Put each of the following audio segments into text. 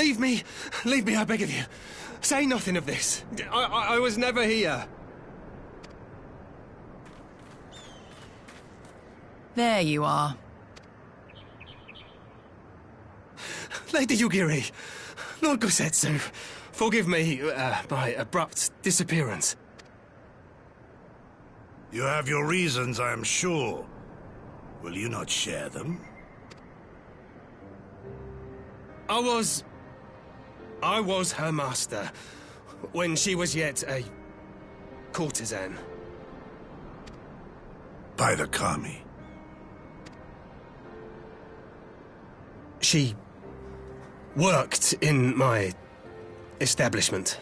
Leave me, I beg of you. Say nothing of this. I was never here. There you are. Lady Yugiri, Lord Gosetsu, forgive me my abrupt disappearance. You have your reasons, I am sure. Will you not share them? I was her master when she was yet a courtesan. By the Kami. She worked in my establishment.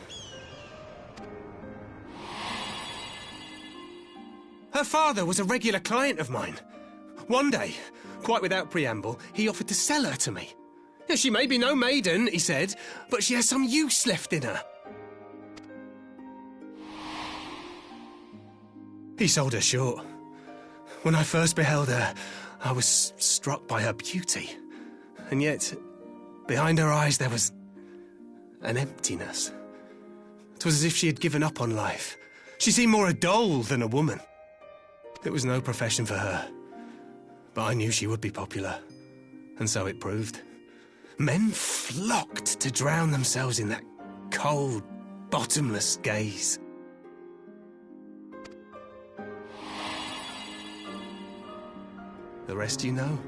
Her father was a regular client of mine. One day, quite without preamble, he offered to sell her to me. She may be no maiden, he said, but she has some use left in her. He sold her short. When I first beheld her, I was struck by her beauty. And yet, behind her eyes there was an emptiness. It was as if she had given up on life. She seemed more a doll than a woman. It was no profession for her. But I knew she would be popular. And so it proved. Men flocked to drown themselves in that cold, bottomless gaze. The rest you know.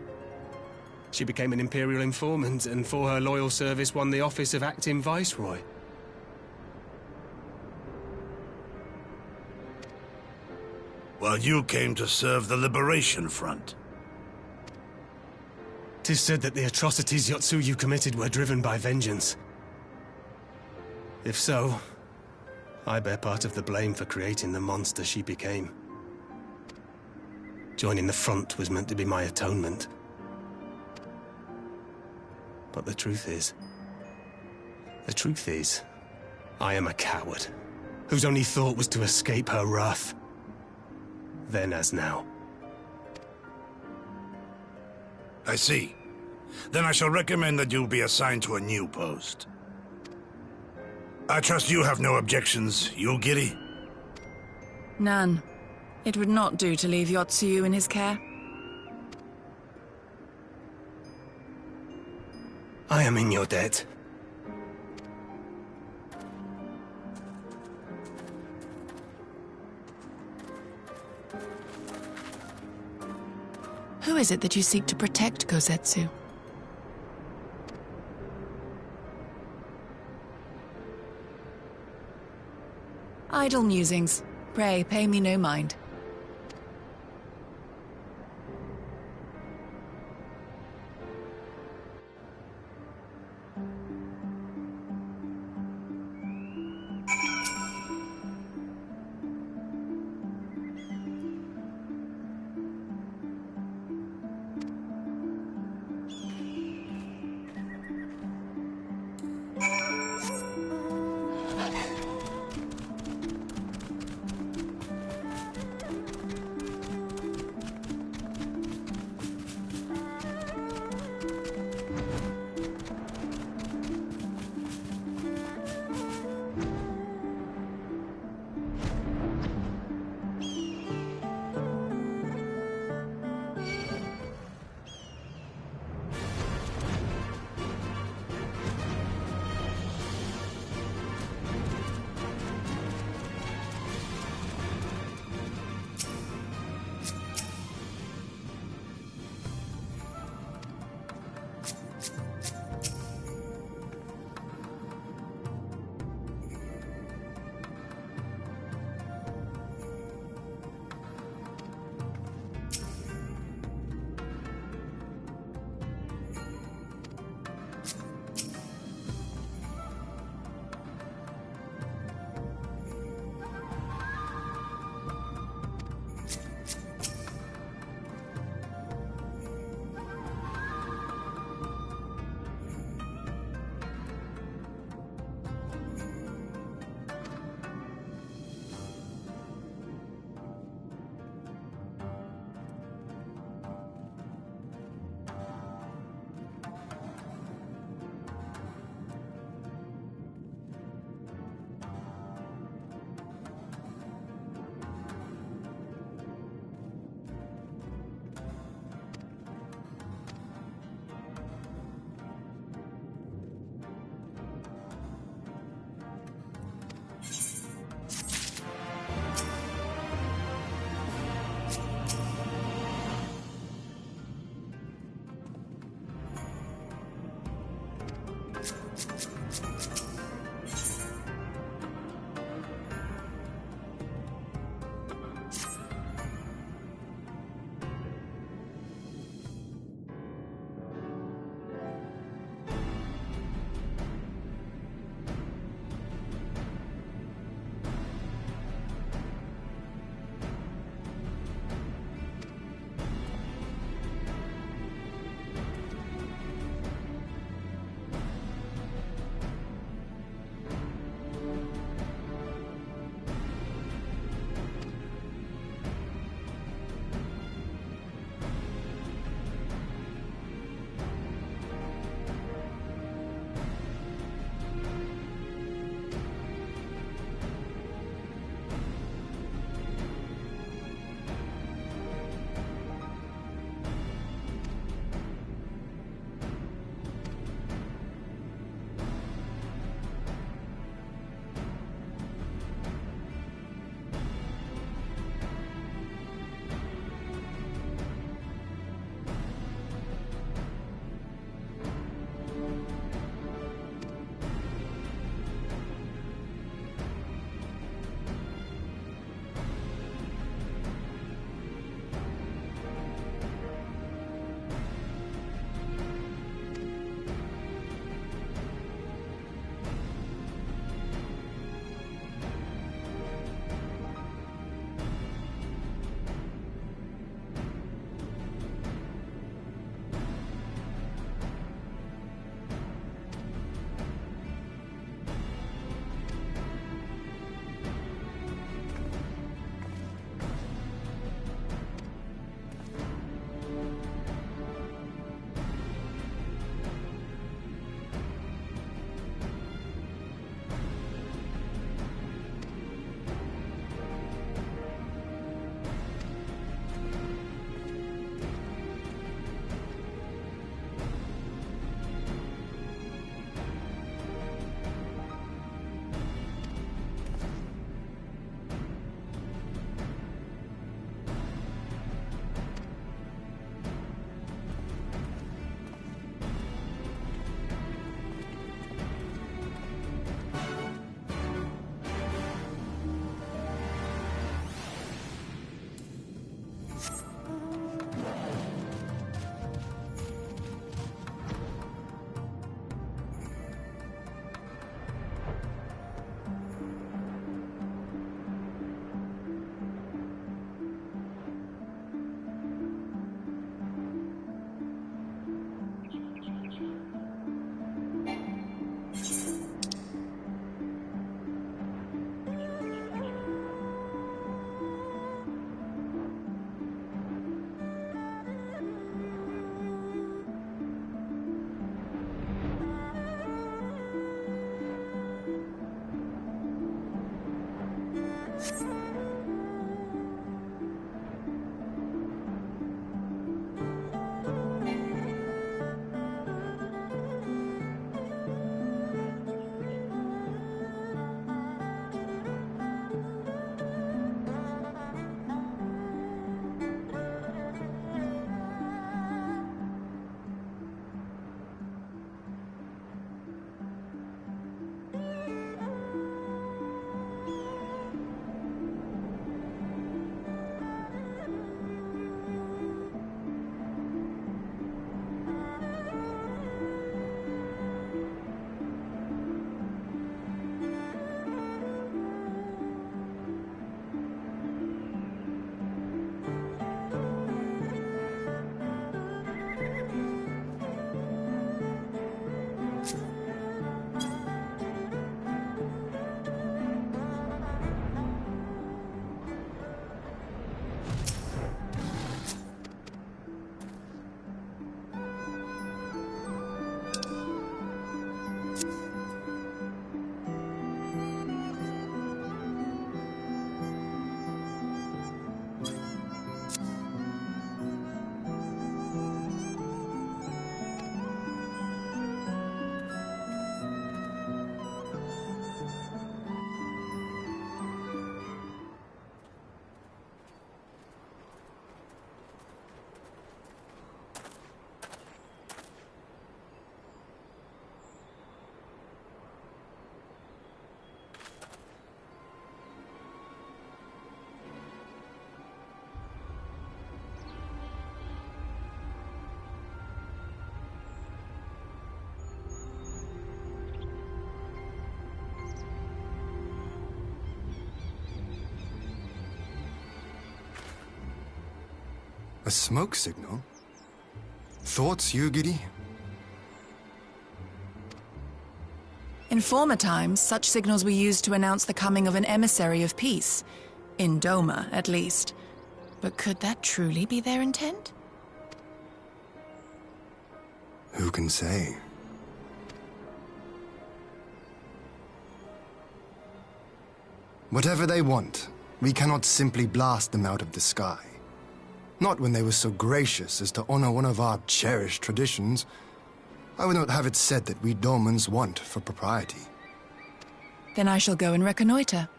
She became an imperial informant, and for her loyal service won the office of acting viceroy. While you came to serve the Liberation Front. 'Tis said that the atrocities Yotsuyu committed were driven by vengeance. If so, I bear part of the blame for creating the monster she became. Joining the front was meant to be my atonement. But the truth is, I am a coward, whose only thought was to escape her wrath. Then as now. I see. Then I shall recommend that you be assigned to a new post. I trust you have no objections, Yugiri? None. It would not do to leave Yotsuyu in his care. I am in your debt. Who is it that you seek to protect, Gosetsu? Idle musings. Pray, pay me no mind. A smoke signal? Thoughts, Yugiri? In former times, such signals were used to announce the coming of an emissary of peace. In Doma, at least. But could that truly be their intent? Who can say? Whatever they want, we cannot simply blast them out of the sky. Not when they were so gracious as to honor one of our cherished traditions. I would not have it said that we Domans want for propriety. Then I shall go and reconnoiter.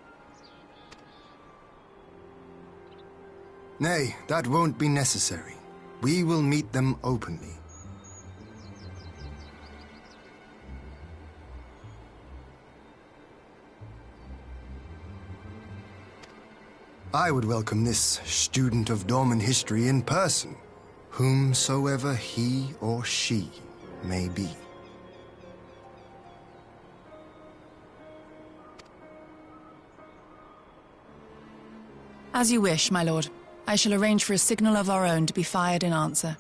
Nay, that won't be necessary. We will meet them openly. I would welcome this student of Dorman history in person, whomsoever he or she may be. As you wish, my lord. I shall arrange for a signal of our own to be fired in answer.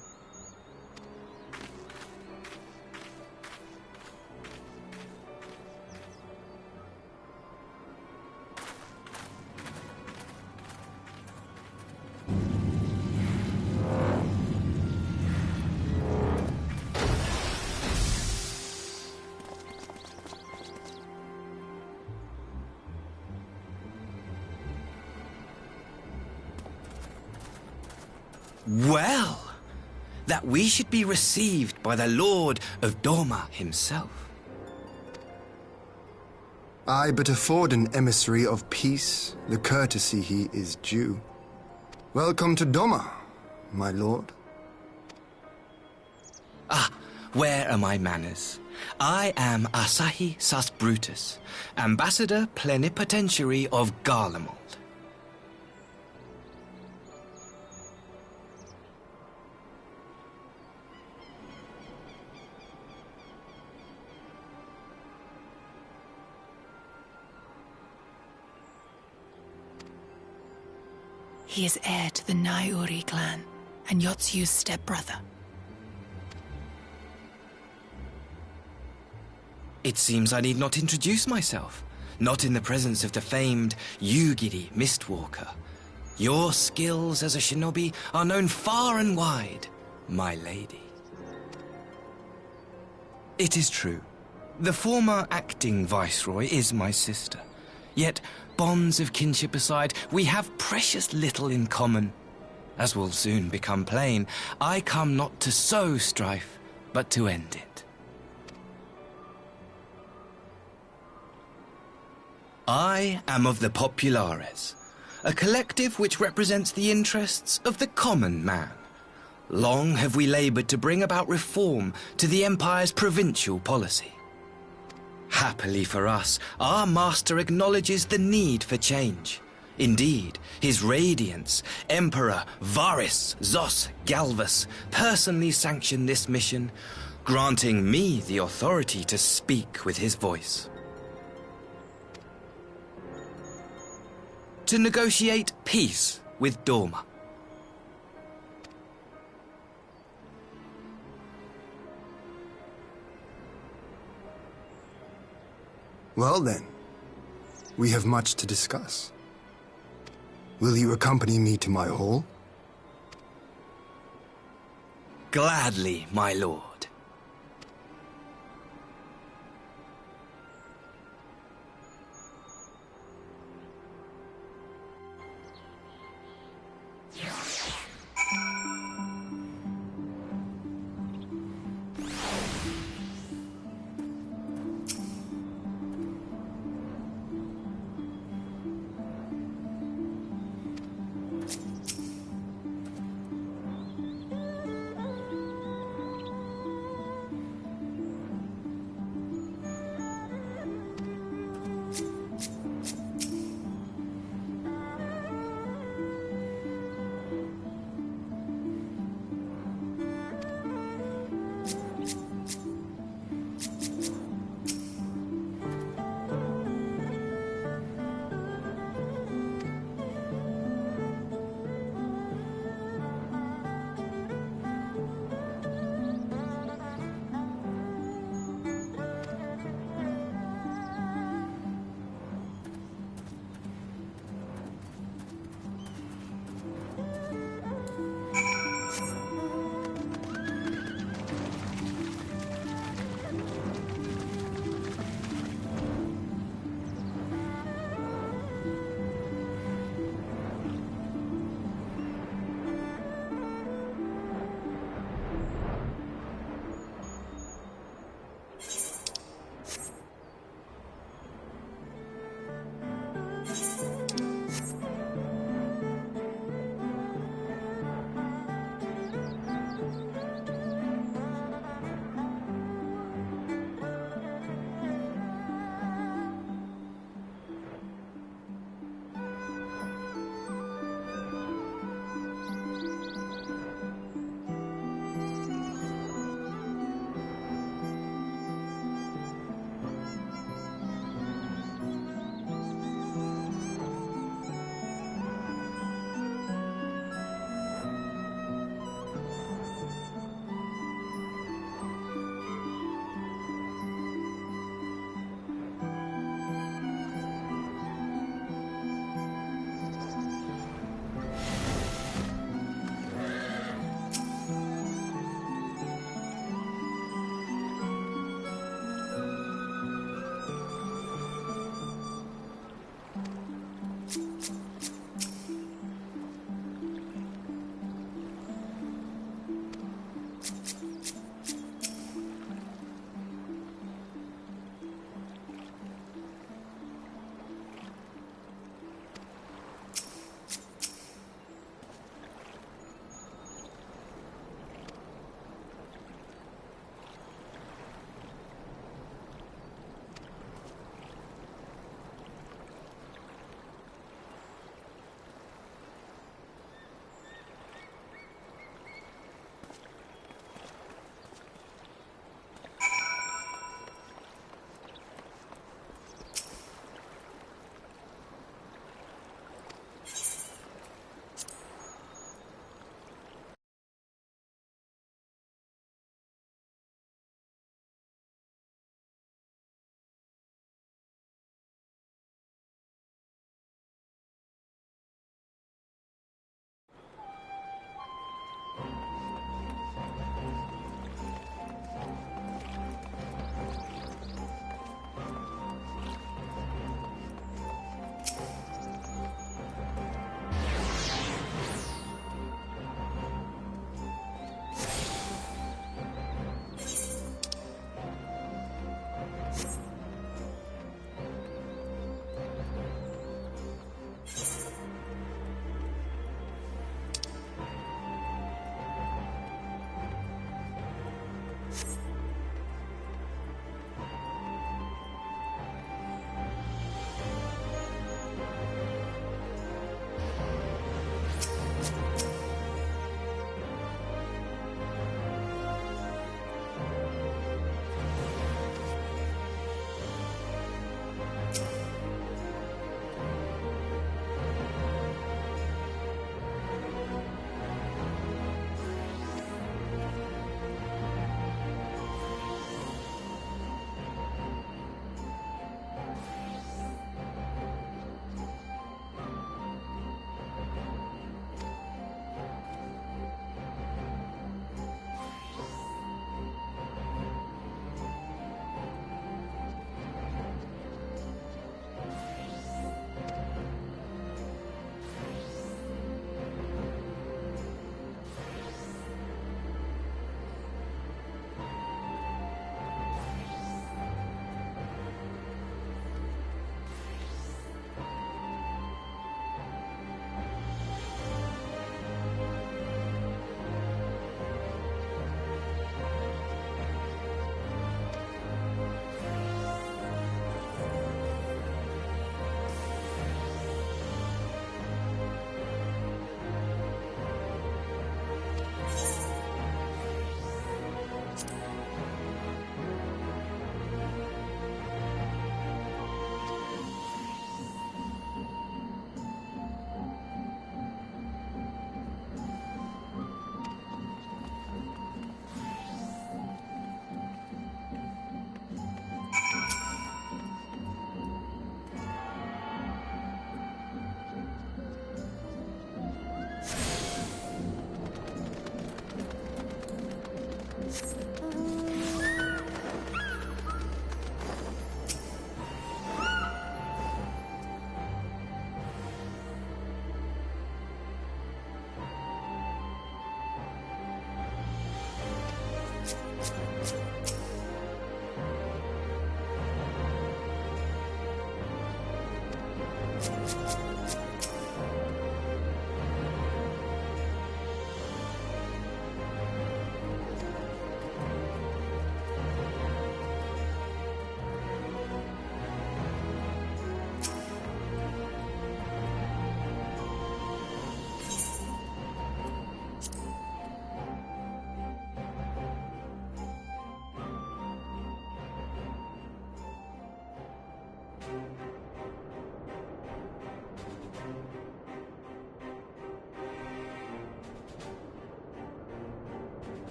Well, that we should be received by the Lord of Doma himself. I but afford an emissary of peace the courtesy he is due. Welcome to Doma, my lord. Ah, where are my manners? I am Asahi Sas Brutus, Ambassador Plenipotentiary of Garlemald. He is heir to the Naiuri clan, and Yotsu's stepbrother. It seems I need not introduce myself, not in the presence of the famed Yugiri Mistwalker. Your skills as a shinobi are known far and wide, my lady. It is true. The former acting viceroy is my sister, Yet, bonds of kinship aside, we have precious little in common. As will soon become plain, I come not to sow strife, but to end it. I am of the Populares, a collective which represents the interests of the common man. Long have we labored to bring about reform to the Empire's provincial policy. Happily for us, our master acknowledges the need for change. Indeed, His Radiance, Emperor Varys Zos Galvus, personally sanctioned this mission, granting me the authority to speak with his voice. To negotiate peace with Dorma. Well then, we have much to discuss. Will you accompany me to my hall? Gladly, my lord.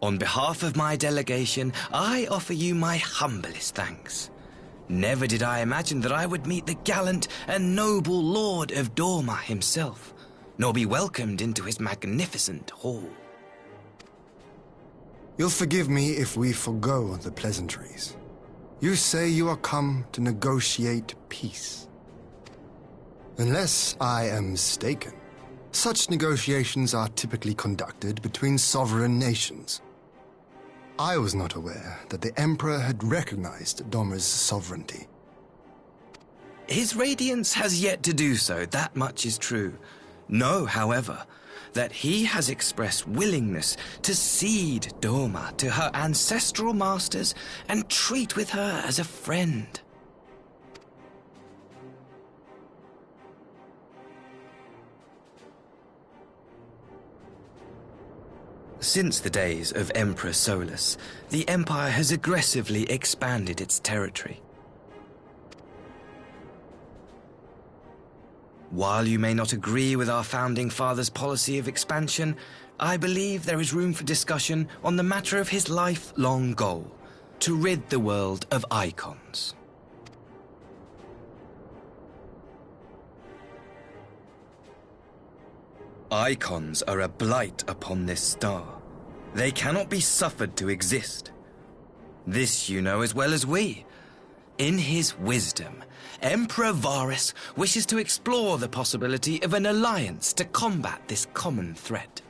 On behalf of my delegation, I offer you my humblest thanks. Never did I imagine that I would meet the gallant and noble Lord of Dorma himself, nor be welcomed into his magnificent hall. You'll forgive me if we forgo the pleasantries. You say you are come to negotiate peace. Unless I am mistaken, such negotiations are typically conducted between sovereign nations. I was not aware that the Emperor had recognized Dorma's sovereignty. His Radiance has yet to do so, that much is true. Know, however, that he has expressed willingness to cede Dorma to her ancestral masters and treat with her as a friend. Since the days of Emperor Solus, the Empire has aggressively expanded its territory. While you may not agree with our founding father's policy of expansion, I believe there is room for discussion on the matter of his lifelong goal, to rid the world of icons. Icons are a blight upon this star. They cannot be suffered to exist. This you know as well as we. In his wisdom, Emperor Varus wishes to explore the possibility of an alliance to combat this common threat.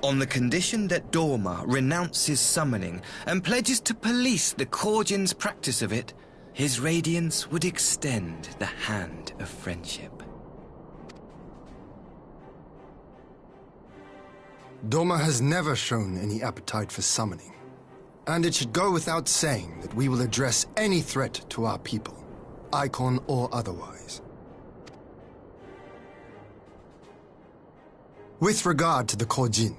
On the condition that Dorma renounces summoning and pledges to police the Korgin's practice of it, his Radiance would extend the hand of friendship. Dorma has never shown any appetite for summoning, and it should go without saying that we will address any threat to our people, icon or otherwise. With regard to the Korjin,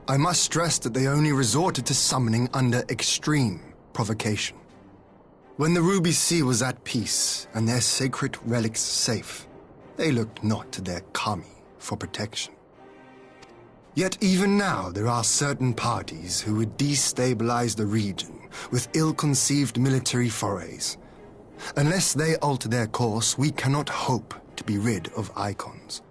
I must stress that they only resorted to summoning under extreme provocation. When the Ruby Sea was at peace and their sacred relics safe, they looked not to their kami for protection. Yet even now there are certain parties who would destabilize the region with ill-conceived military forays. Unless they alter their course, we cannot hope to be rid of icons.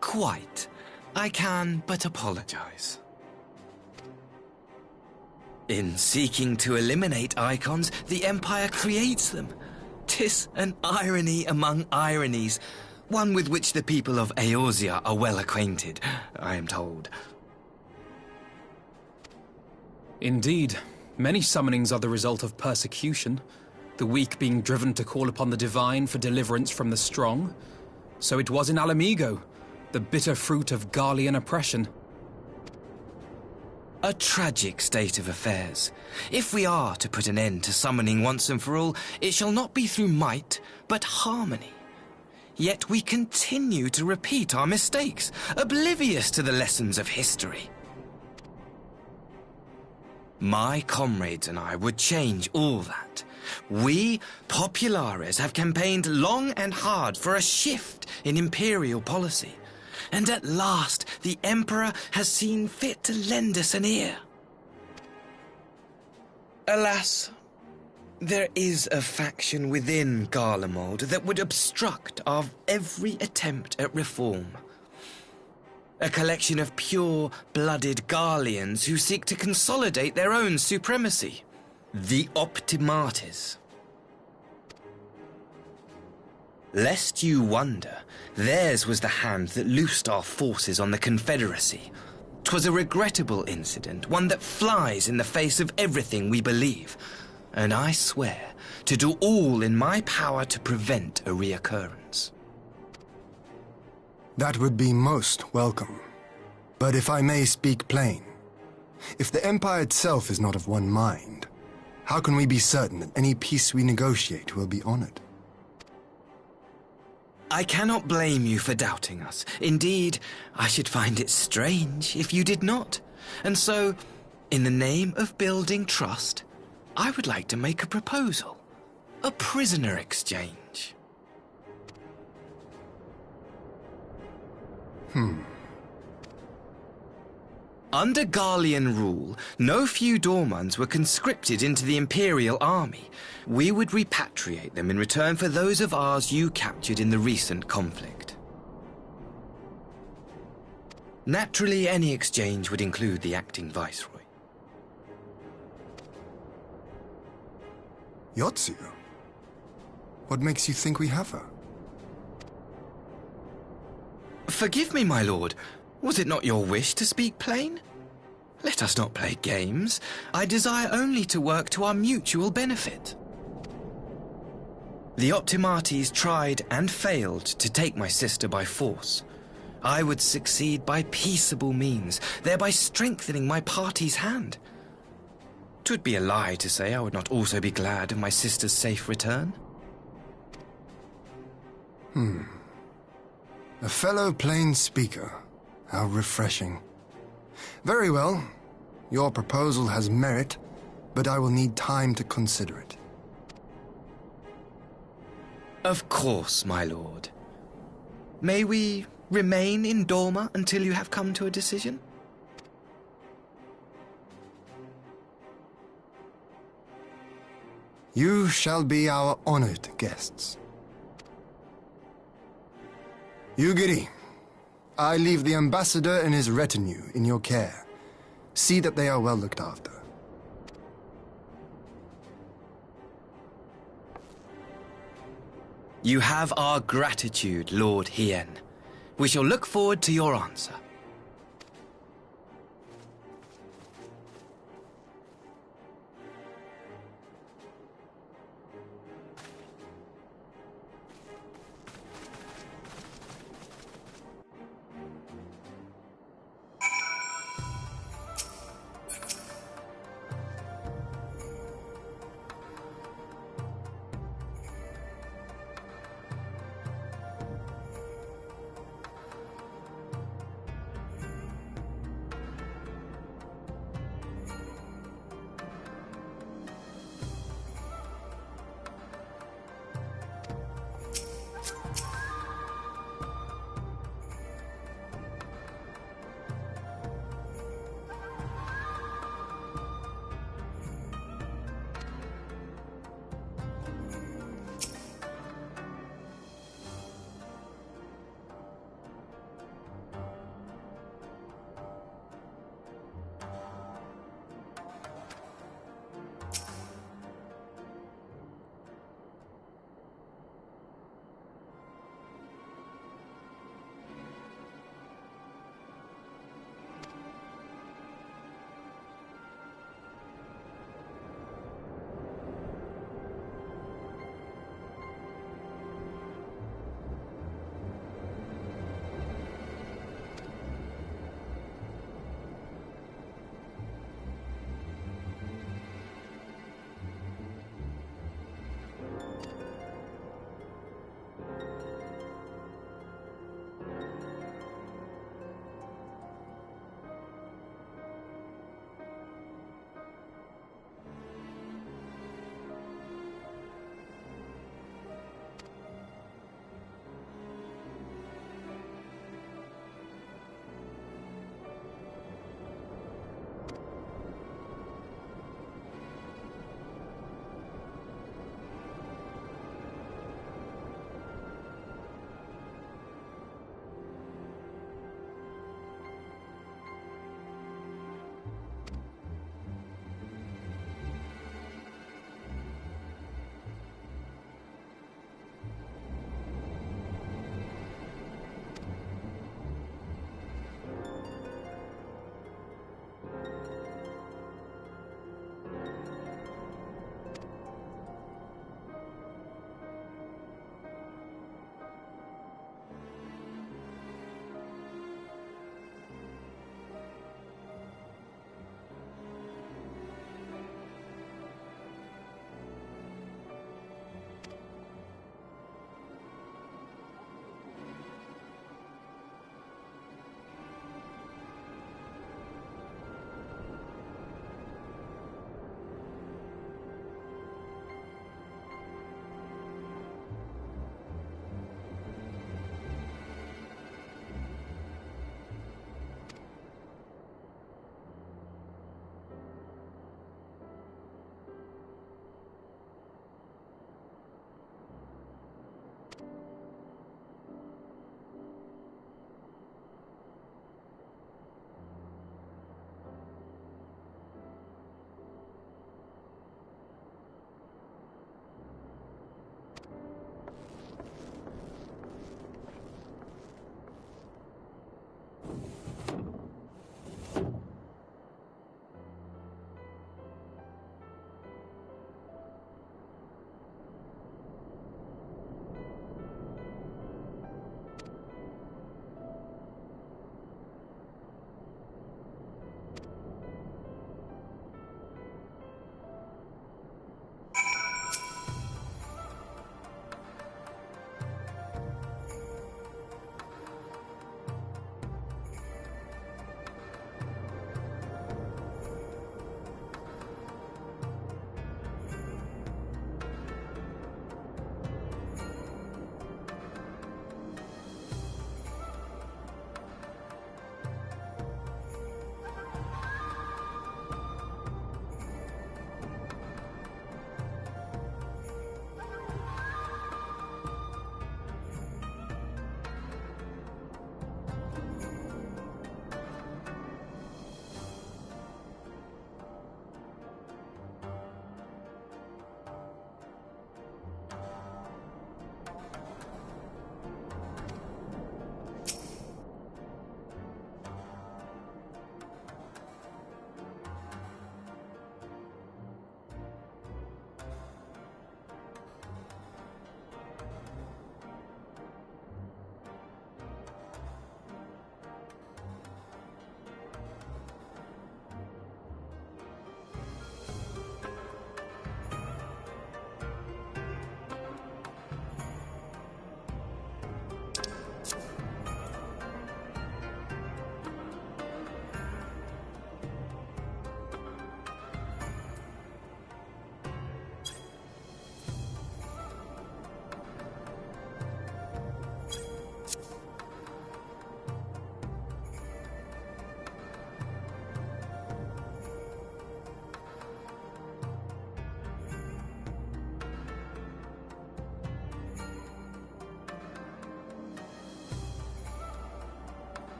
Quite. I can but apologize. In seeking to eliminate icons, the Empire creates them. 'Tis an irony among ironies, one with which the people of Eorzea are well acquainted, I am told. Indeed, many summonings are the result of persecution, the weak being driven to call upon the divine for deliverance from the strong. So it was in Alamigo, the bitter fruit of Garlean oppression. A tragic state of affairs. If we are to put an end to summoning once and for all, it shall not be through might, but harmony. Yet we continue to repeat our mistakes, oblivious to the lessons of history. My comrades and I would change all that. We, Populares, have campaigned long and hard for a shift in imperial policy. And at last, the Emperor has seen fit to lend us an ear. Alas, there is a faction within Garlemald that would obstruct our every attempt at reform. A collection of pure-blooded Garleans who seek to consolidate their own supremacy. The Optimates. Lest you wonder, theirs was the hand that loosed our forces on the Confederacy. 'Twas a regrettable incident, one that flies in the face of everything we believe, and I swear to do all in my power to prevent a reoccurrence. That would be most welcome. But if I may speak plain, if the Empire itself is not of one mind, how can we be certain that any peace we negotiate will be honored? I cannot blame you for doubting us. Indeed, I should find it strange if you did not. And so, in the name of building trust, I would like to make a proposal. A prisoner exchange. Under Garlean rule, no few Dormans were conscripted into the Imperial army. We would repatriate them in return for those of ours you captured in the recent conflict. Naturally, any exchange would include the acting viceroy. Yotsu? What makes you think we have her? Forgive me, my lord. Was it not your wish to speak plain? Let us not play games. I desire only to work to our mutual benefit. The Optimates tried and failed to take my sister by force. I would succeed by peaceable means, thereby strengthening my party's hand. 'Twould be a lie to say I would not also be glad of my sister's safe return. A fellow plain speaker. How refreshing. Very well. Your proposal has merit, but I will need time to consider it. Of course, my lord. May we remain in Dorma until you have come to a decision? You shall be our honored guests. Yugiri, I leave the ambassador and his retinue in your care. See that they are well looked after. You have our gratitude, Lord Hien. We shall look forward to your answer.